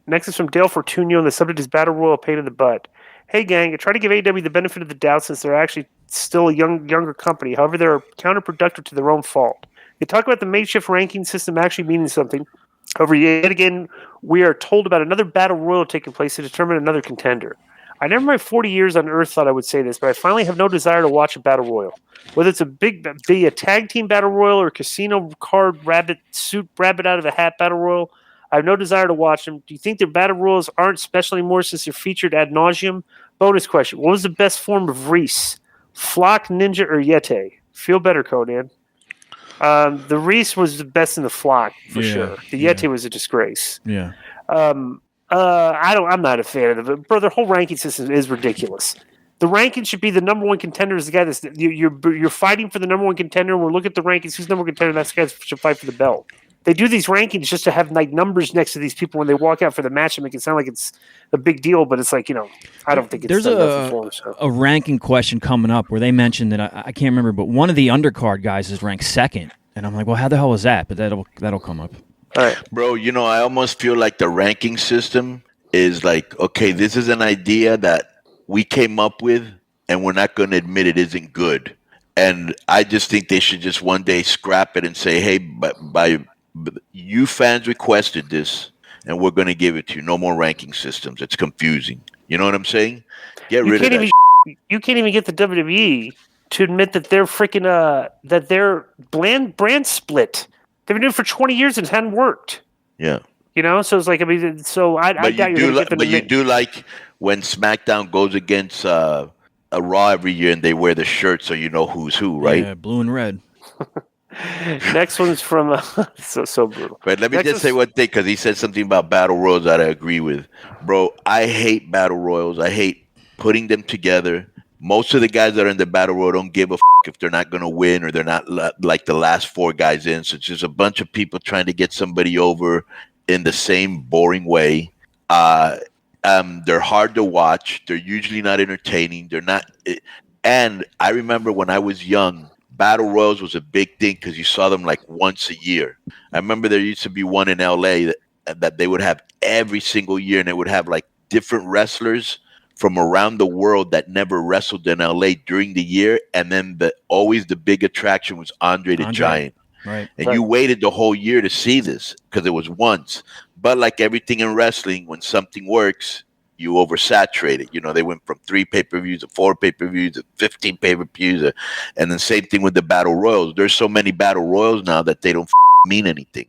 Next is from Dale Fortunio, and the subject is Battle Royal pain in the butt. Hey gang, I try to give AEW the benefit of the doubt since they're actually still a younger company. However, they're counterproductive to their own fault. They talk about the makeshift ranking system actually meaning something. However, yet again, we are told about another battle royal taking place to determine another contender. I never in my 40 years on Earth thought I would say this, but I finally have no desire to watch a battle royal. Whether it's be a tag team battle royal or casino card rabbit out of a hat battle royal, I have no desire to watch them. Do you think their battle royals aren't special anymore since they're featured ad nauseum? Bonus question: what was the best form of Reese? Flock, Ninja, or Yeti? Feel better, Conan. The Reese was the best in the flock for sure. The Yeti was a disgrace. Yeah. I'm not a fan of it, bro. Their whole ranking system is ridiculous. The ranking should be the number one contender is the guy that's you're fighting for the number one contender. We'll look at the rankings. Who's number one contender? That's the guy that should fight for the belt. They do these rankings just to have like numbers next to these people when they walk out for the match and make it sound like it's a big deal, but it's like, I don't think it's there's a ranking question coming up where they mentioned that I can't remember, but one of the undercard guys is ranked second, and I'm like, well, how the hell was that? But that'll come up. All right. Bro, I almost feel like the ranking system is like, okay, this is an idea that we came up with, and we're not going to admit it isn't good. And I just think they should just one day scrap it and say, hey, but you fans requested this, and we're going to give it to you. No more ranking systems. It's confusing. You know what I'm saying? Get rid of that. You can't even get the WWE to admit that they're freaking that their brand split. They've been doing it for 20 years and it hadn't worked. Yeah. So it's like, I doubt you're going to get them. But you do like when SmackDown goes against a Raw every year and they wear the shirt so you know who's who, right? Yeah, blue and red. Next one's from so brutal. But let me just say one thing, because he said something about battle royals that I agree with. Bro, I hate battle royals. I hate putting them together. Most of the guys that are in the battle royal don't give a if they're not going to win or they're not like the last four guys in. So it's just a bunch of people trying to get somebody over in the same boring way. They're hard to watch. They're usually not entertaining. They're not. And I remember when I was young, battle royals was a big thing because you saw them like once a year. I remember there used to be one in LA that they would have every single year, and it would have like different wrestlers from around the world that never wrestled in LA during the year. And then always the big attraction was Andre the Giant. Right. And you waited the whole year to see this because it was once. But like everything in wrestling, when something works, you oversaturate it. They went from 3 pay-per-views to 4 pay-per-views to 15 pay-per-views. And the same thing with the battle royals. There's so many battle royals now that they don't mean anything.